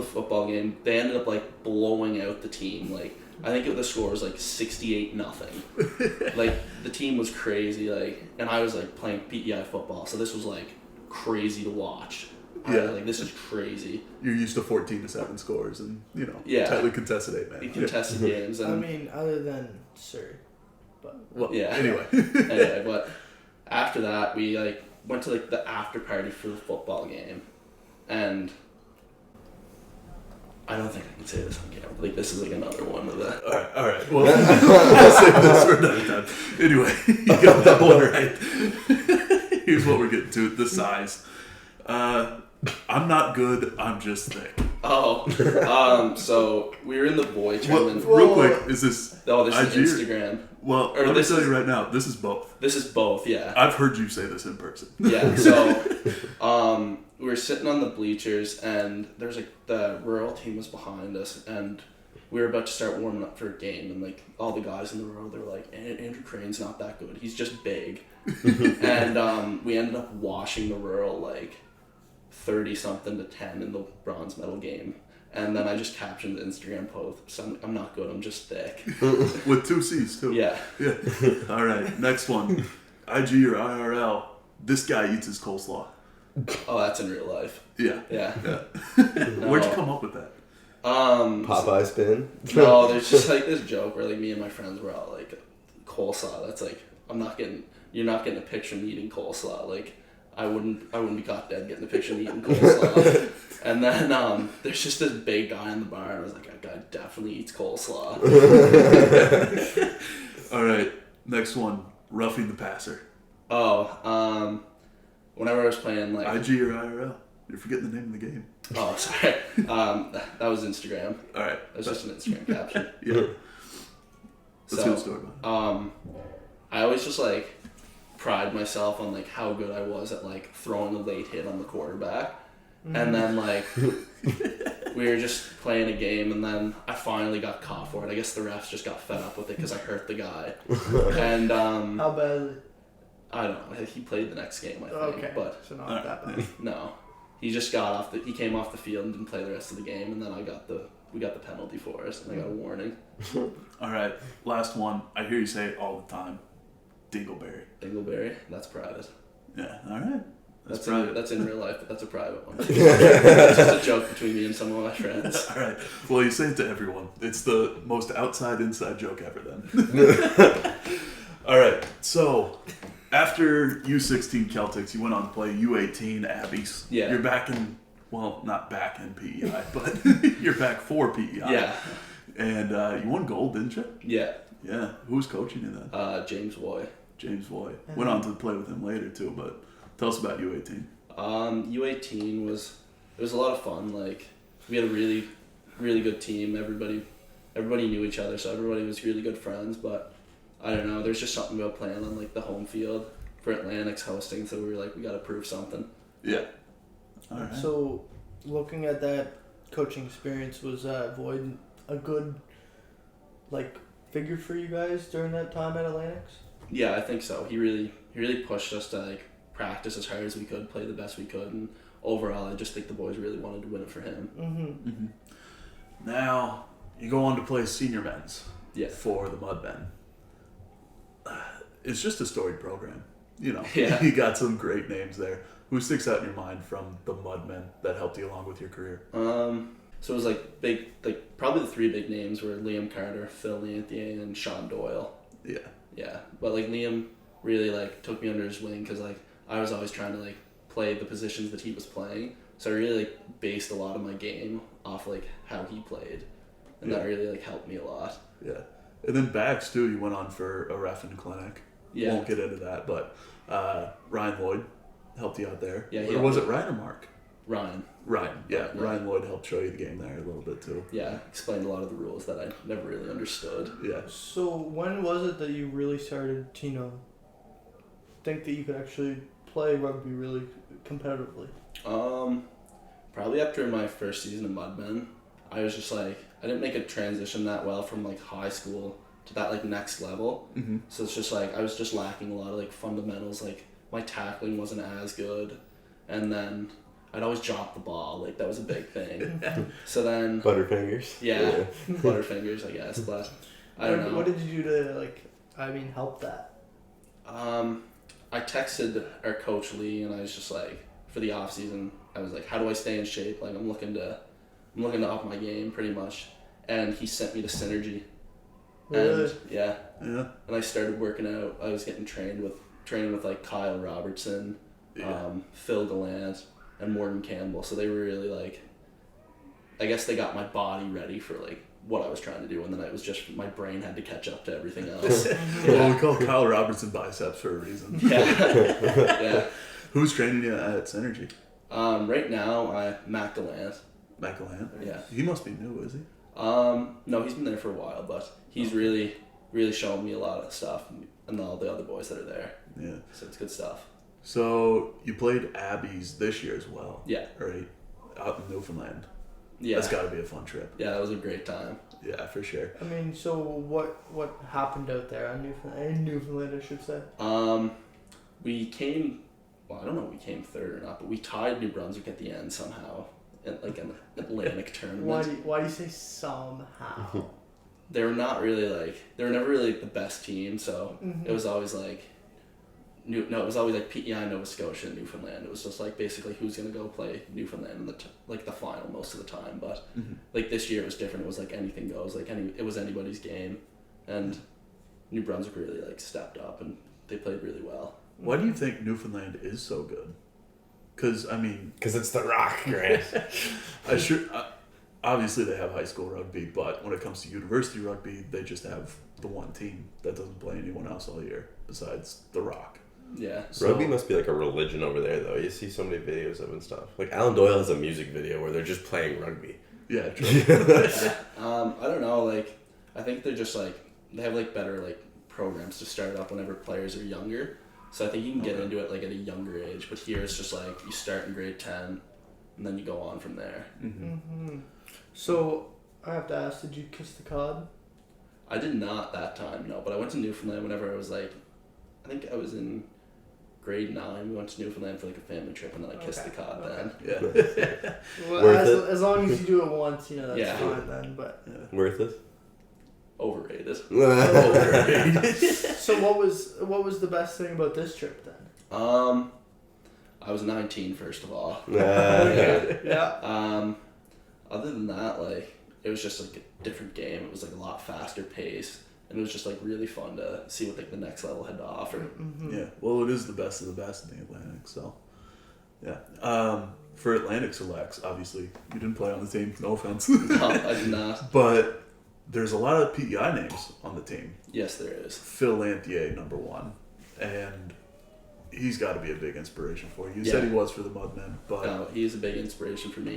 football game. They ended up blowing out the team. I think the score was 68-0. The team was crazy. And I was playing PEI football, so this was crazy to watch. Yeah. This is crazy. You're used to 14-7 scores and, Yeah. tightly contested 8-man. In contested games. And, I mean, other than Surrey. But Well, yeah. Anyway. Anyway, but after that, we went to the after party for the football game, and I don't think I can say this on camera. This is another one of the. All right. Well, we'll save this for another time. Anyway, you got that one right. Here's what we're getting to: the size. I'm not good. I'm just thick. So we were in the boy tournament. Real quick, is this? Oh, this IG is Instagram. Well, let me tell you right now, this is both. This is both, yeah. I've heard you say this in person. Yeah. So, we were sitting on the bleachers, and there's the rural team was behind us, and we were about to start warming up for a game, and like all the guys in the row, they were like, Andrew Crane's not that good. He's just big. And we ended up washing the rural like 30-something to 10 in the bronze medal game. And then I just captioned the Instagram post. So I'm not good. I'm just thick. With 2 C's too. Yeah. Yeah. All right. Next one. IG or IRL. This guy eats his coleslaw. Oh, that's in real life. Yeah. Yeah. Yeah. Where'd you come up with that? Popeye spin. No, there's just like this joke where like me and my friends were all like, coleslaw. That's like you're not getting a picture of me eating coleslaw. Like I wouldn't be caught dead getting a picture of me eating coleslaw. And then there's just this big guy in the bar, and I was like, that guy definitely eats coleslaw. All right. Next one. Roughing the passer. Oh, whenever I was playing like IG or IRL. You're forgetting the name of the game. Oh, sorry. That was Instagram. All right. That was just an Instagram caption. Yeah. Let's So, hear the story about it. I always just like pride myself on like how good I was at like throwing a late hit on the quarterback. And then like we were just playing a game, and then I finally got caught for it. I guess the refs just got fed up with it because I hurt the guy. And How badly? I don't know. He played the next game, I think. Okay, But so not that bad. no, he just he came off the field and didn't play the rest of the game, and then we got the penalty for us, and I got a warning. All right. Last one. I hear you say it all the time. Dingleberry. Dingleberry, that's private. Yeah. All right. That's private. that's in real life, but that's a private one. It's just a joke between me and some of my friends. All right. Well, you say it to everyone. It's the most inside joke ever then. All right. So, after U16 Celtics, you went on to play U18 Abbeys. Yeah. You're back in, well, not back in PEI, but you're back for PEI. Yeah. And you won gold, didn't you? Yeah. Yeah. Who was coaching you then? James Woy. James Voy. Went on to play with him later too, but tell us about U18. U18 was a lot of fun. Like we had a really, really good team. Everybody knew each other, so everybody was really good friends. But I don't know. There's just something about playing on like the home field for Atlantic's hosting. So we were like, we got to prove something. Yeah. All right. So, looking at that coaching experience, was Void a good like figure for you guys during that time at Atlantic's? Yeah, I think so. He really pushed us to like practice as hard as we could, play the best we could, and overall, I just think the boys really wanted to win it for him. Mm-hmm. Mm-hmm. Now you go on to play senior men's. Yeah. For the Mudmen. It's just a storied program, you know. Yeah. You got some great names there. Who sticks out in your mind from the Mudmen that helped you along with your career? So it was like probably the three big names were Liam Carter, Phil Lanthier, and Sean Doyle. Yeah. Yeah, but like Liam really like took me under his wing because like I was always trying to like play the positions that he was playing, so I really like based a lot of my game off like how he played, and that really like helped me a lot. Yeah. And then Bax too, you went on for a ref in clinic. Yeah. Won't get into that, but Ryan Lloyd helped you out there. Yeah. Or was it Ryan or Mark? Ryan. Ryan, yeah. Yeah. Ryan Lloyd helped show you the game there a little bit too. Yeah, explained a lot of the rules that I never really understood. Yeah. So when was it that you really started to think that you could actually play rugby really competitively? Probably after my first season of Mudmen, I was just like, I didn't make a transition that well from like high school to that like next level. Mm-hmm. So it's just like I was just lacking a lot of like fundamentals. Like my tackling wasn't as good, and then I'd always drop the ball. Like that was a big thing. So then Butterfingers. yeah, Butterfingers, I guess. But I don't know. What did you do to help that? I texted our coach Lee, and I was just like, for the off season, I was like, how do I stay in shape? Like I'm looking to up my game pretty much, and he sent me to Synergy. Really? And yeah, Yeah. and I started working out. I was getting trained with like Kyle Robertson, Yeah. Phil Gallant, and Morgan Campbell. So they were really like, I guess they got my body ready for like what I was trying to do, and then it was just my brain had to catch up to everything else. Well, we call Kyle Robertson biceps for a reason. Yeah. Who's training you at Synergy? Right now, Matt Gallant. Matt Gallant? Yeah. He must be new, is he? No, he's been there for a while, but he's really, really shown me a lot of stuff, and all the other boys that are there. Yeah. So it's good stuff. So you played Abbeys this year as well. Yeah. Right? Out in Newfoundland. Yeah. That's got to be a fun trip. Yeah, that was a great time. Yeah, for sure. I mean, so what happened out there on Newfoundland, I should say? We came, well, I don't know if we came third or not, but we tied New Brunswick at the end somehow in like an Atlantic tournament. Why do you say somehow? They were not really like, they were never really the best team, so it was always like, it was always like PEI, Nova Scotia, and Newfoundland. It was just like basically who's gonna go play Newfoundland in the final most of the time. But like this year it was different. It was like anything goes. Like it was anybody's game, and New Brunswick really like stepped up and they played really well. Why do you think Newfoundland is so good? Because it's the Rock, Grant. obviously they have high school rugby, but when it comes to university rugby, they just have the one team that doesn't play anyone else all year besides the Rock. Yeah. Rugby must be like a religion over there, though. You see so many videos of it and stuff. Like Alan Doyle has a music video where they're just playing rugby. Yeah, true. I don't know. Like, I think they're just like they have like better like programs to start up whenever players are younger. So I think you can get into it like at a younger age. But here it's just like you start in grade 10, and then you go on from there. So I have to ask, did you kiss the cod? I did not that time, no. But I went to Newfoundland whenever I was like, I think I was in grade 9. We went to Newfoundland for like a family trip, and then I kissed the cod then. Yeah. Well, Worth as long as you do it once, that's Yeah. fine then. But Worth it? Overrated. so what was the best thing about this trip then? I was 19 first of all. Yeah. Other than that, like it was just like a different game. It was like a lot faster pace, and it was just like really fun to see what like the next level had to offer. Yeah. Well, it is the best of the best in the Atlantic, so yeah. For Atlantic selects, obviously you didn't play on the team. No offense. No, I did not. But there's a lot of PEI names on the team. Yes, there is. Phil Lantier, number 1, and he's got to be a big inspiration for you. You Yeah. said he was for the Mudmen, but No, he's a big inspiration for me.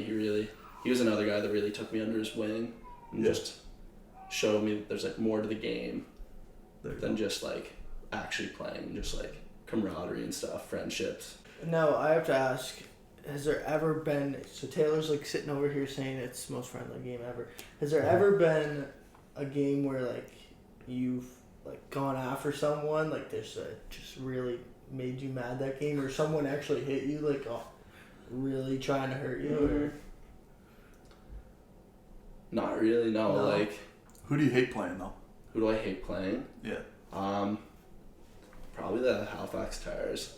He was another guy that really took me under his wing and just showed me that there's like more to the game than just like actually playing, just like camaraderie and stuff, friendships. Now I have to ask, has there ever been, so Taylor's like sitting over here saying it's the most friendly game ever. Has there ever been a game where like you've like gone after someone, like there's just really made you mad that game, or someone actually hit you like really trying to hurt you? Or? Not really, no. Like, who do you hate playing though? who do I hate playing? Yeah. Probably the Halifax Tires.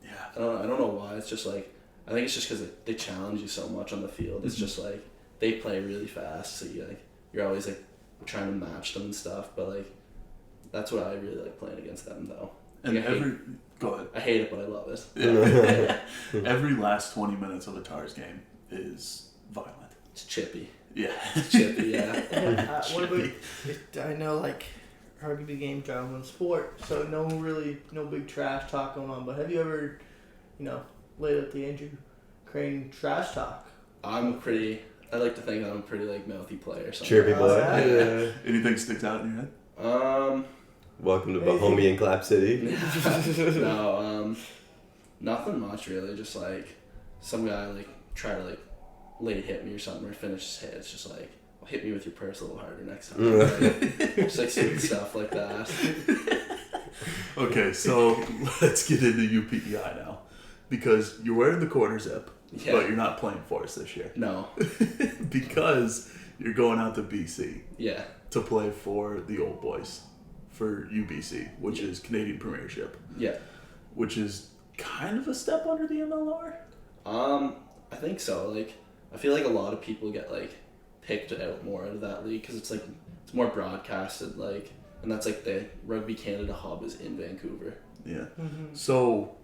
Yeah. I don't know why. It's just like, I think it's just because they challenge you so much on the field. It's just like they play really fast, so you're always like trying to match them and stuff. But like that's what I really like playing against them though. And go ahead. I hate it, but I love it. Yeah. Every last 20 minutes of a Tars game is violent. It's chippy. Yeah. It's chippy, yeah. What about, I know like rugby game drama and sport, so no big trash talk going on. But have you ever, laid out the Andrew Crane trash talk? I like to think I'm a pretty like mouthy player. Chirpy boy. Yeah. Anything sticks out in your head? Welcome to Bohemian and Clap City. No, nothing much really. Just like some guy like try to like late hit me or something or finish his hit. It's just like, well, hit me with your purse a little harder next time. Just like stupid stuff like that. Okay, so let's get into UPEI now, because you're wearing the quarter zip, Yeah. but you're not playing for us this year. No. Because you're going out to BC Yeah. to play for the old boys, for UBC, which is Canadian Premiership. Yeah. Which is kind of a step under the MLR. I think so. Like, I feel like a lot of people get like picked out more out of that league because it's like it's more broadcasted, like, and that's like the Rugby Canada hub is in Vancouver. Yeah. So,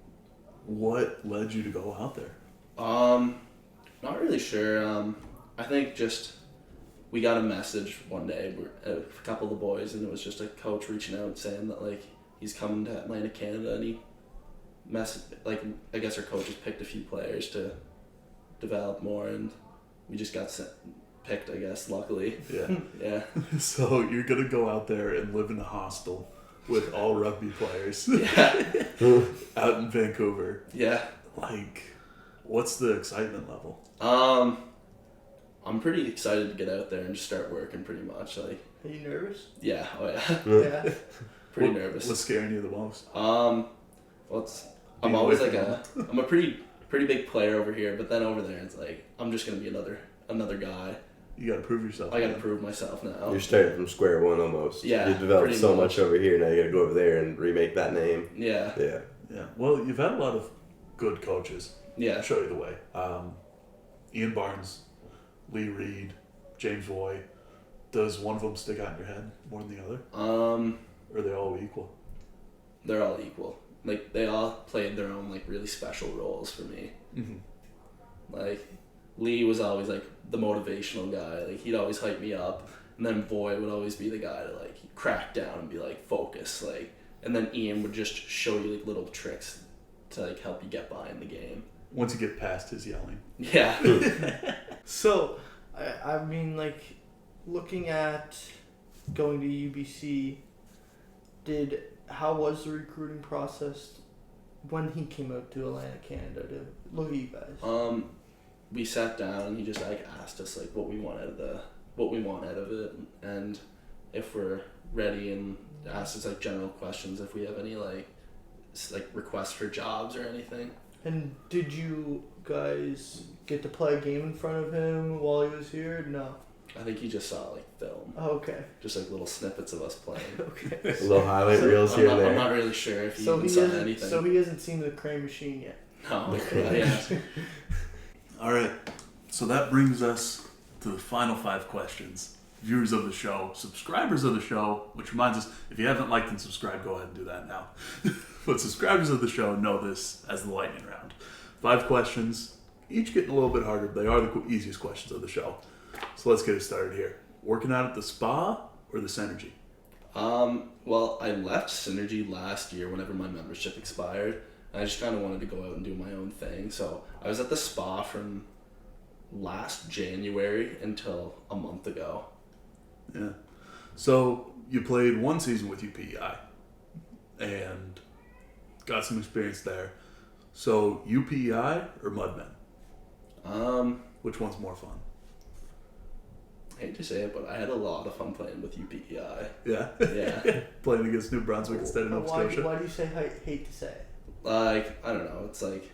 what led you to go out there? Not really sure. I think just we got a message one day, a couple of the boys, and it was just a coach reaching out saying that like he's coming to Atlantic Canada, and I guess our coaches picked a few players to develop more, and we just got picked, I guess, luckily. Yeah. Yeah. So you're gonna go out there and live in a hostel with all rugby players. Yeah. Out in Vancouver. Yeah. Like, what's the excitement level? I'm I'm pretty excited to get out there and just start working pretty much. Like, Are you nervous? yeah, oh yeah, Yeah. pretty nervous. What's scaring you the most? I'm Being always away like from I'm a pretty big player over here, but then over there it's like I'm just gonna be another guy. You got to prove yourself. I gotta man. prove myself now. You're starting from square one almost. Yeah, You developed pretty so much. much over here, now you gotta go over there and remake that name. Yeah, Yeah. Yeah. Well, you've had a lot of good coaches. yeah. I'll show you the way. Ian Barnes, Lee Reed, James Voy. Does one of them stick out in your head more than the other? Or are they all equal? They're all equal. Like they all played their own like really special roles for me. Mm-hmm. Like Lee was always like the motivational guy. Like he'd always hype me up, and then Voy would always be the guy to like crack down and be like focus. Like, and then Ian would just show you like little tricks to like help you get by in the game. Once you get past his yelling. Yeah. So, I mean, like, looking at going to UBC, how was the recruiting process when he came out to Atlantic Canada to look at you guys? We sat down and he just like asked us like what we want out of it, and if we're ready, and asked us like general questions if we have any like requests for jobs or anything. And did you guys get to play a game in front of him while he was here? No. I think he just saw like film, Oh, okay. just like little snippets of us playing. Okay. A little highlight So, reels I'm here not, and I'm there. not really sure if he So even he saw hasn't. anything. So he hasn't seen the crane machine yet. No. The Yeah. All right. So that brings us to the final 5 questions. Viewers of the show, subscribers of the show, which reminds us, if you haven't liked and subscribed, go ahead and do that now. But subscribers of the show know this as the lightning round. 5 questions, each getting a little bit harder. They are the easiest questions of the show. So let's get it started here. Working out at the spa or the Synergy? Well, I left Synergy last year whenever my membership expired. I just kind of wanted to go out and do my own thing. So I was at the spa from last January until a month ago. Yeah. So you played 1 season with UPEI and got some experience there. So UPEI or Mudmen? Which one's more fun? I hate to say it, but I had a lot of fun playing with UPEI. Yeah. Yeah. Playing against New Brunswick instead of Nova Scotia. Why do you say hate to say it? Like, I don't know, it's like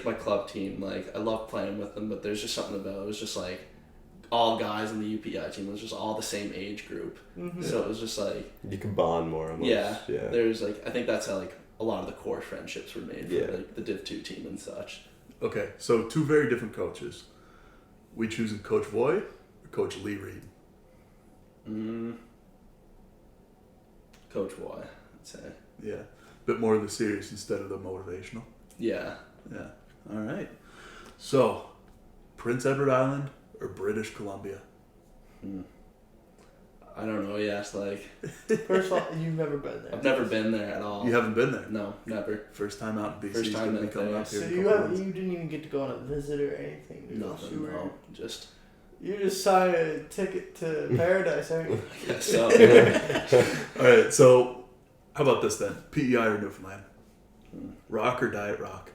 my club team. Like, I love playing with them, but there's just something about it. It was just like all guys in the UPI team. It was just all the same age group. Mm-hmm. So it was just like, You can bond more almost. yeah, Yeah. there's like, I think that's how like a lot of the core friendships were made for Yeah. like the Div 2 team and such. Okay, so 2 very different coaches. We choosing Coach Voy or Coach Lee Reed? Coach Y, I'd say. Yeah. Bit more of the serious instead of the motivational. Yeah. Yeah. All right. So, Prince Edward Island or British Columbia? I don't know, yes, like, First of all, you've never been there. I've never been there at all. You haven't been there. No, never. First time out in BC. First time Gonna be out coming there. up here. So in a you couple months. didn't even get to go on a visit or anything. Nothing, no. Just, You just signed a ticket to paradise, aren't you? I guess so. All right. So, how about this then? PEI or Newfoundland? Rock or Diet Rock?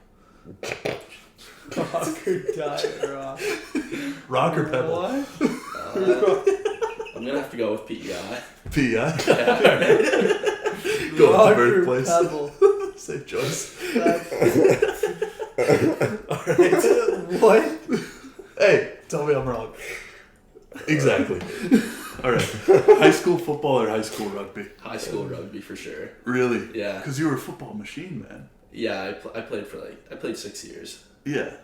Rock or diet rock. Rock or Pebble? What? I'm gonna have to go with PEI. PEI. Yeah. Go Rock with the or birthplace. pebble. Safe choice. All right. What? Hey, tell me I'm wrong. Exactly. All right. High school football or high school rugby? High school rugby for sure. Really? Yeah. Because you were a football machine, man. Yeah, I played 6 years. Yeah.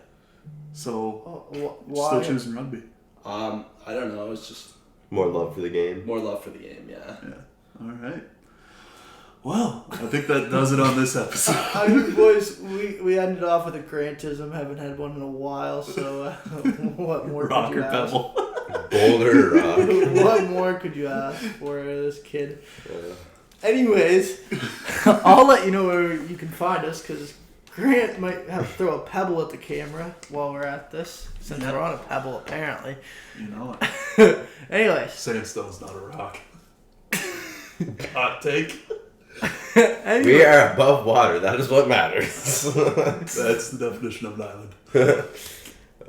So, Oh, why? still choosing rugby. I don't know. It's just More love for the game. more love for the game. Yeah. Yeah. All right. Well, I think that does it on this episode. I mean, boys, we ended off with a Grantism. Haven't had one in a while, so what more Rock could you or ask? Pebble? Boulder Rock. What more could you ask for this kid? Anyways, I'll let you know where you can find us, because Grant might have to throw a pebble at the camera while we're at this, since Yep. we're on a pebble apparently. You know it. Anyways, Sandstone's not a rock. Hot take. We are above water. That is what matters. That's the definition of an island.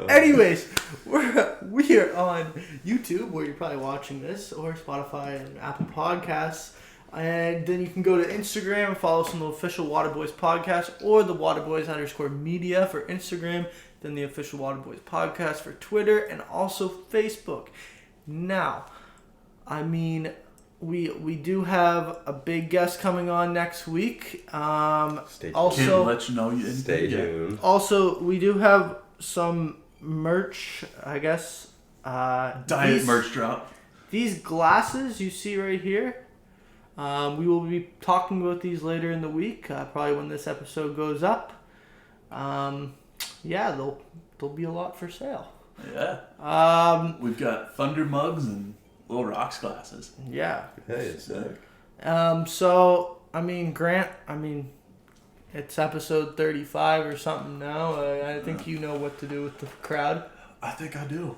Anyways, we are on YouTube, where you're probably watching this, or Spotify and Apple Podcasts. And then you can go to Instagram and follow us on the official Waterboyz podcast, or the Waterboyz_media for Instagram, then the official Waterboyz podcast for Twitter, and also Facebook. Now, I mean, we do have a big guest coming on next week. Stay tuned. Also, Can't let you know you didn't Stay yet. tuned. Also, we do have some merch, I guess. Diet merch drop. These glasses you see right here, we will be talking about these later in the week, probably when this episode goes up. Yeah, there'll be a lot for sale. Yeah. We've got Thunder mugs and Little Rocks glasses. Yeah. Hey, it's sick. So, I mean, Grant, it's episode 35 or something now. I think you know what to do with the crowd. I think I do.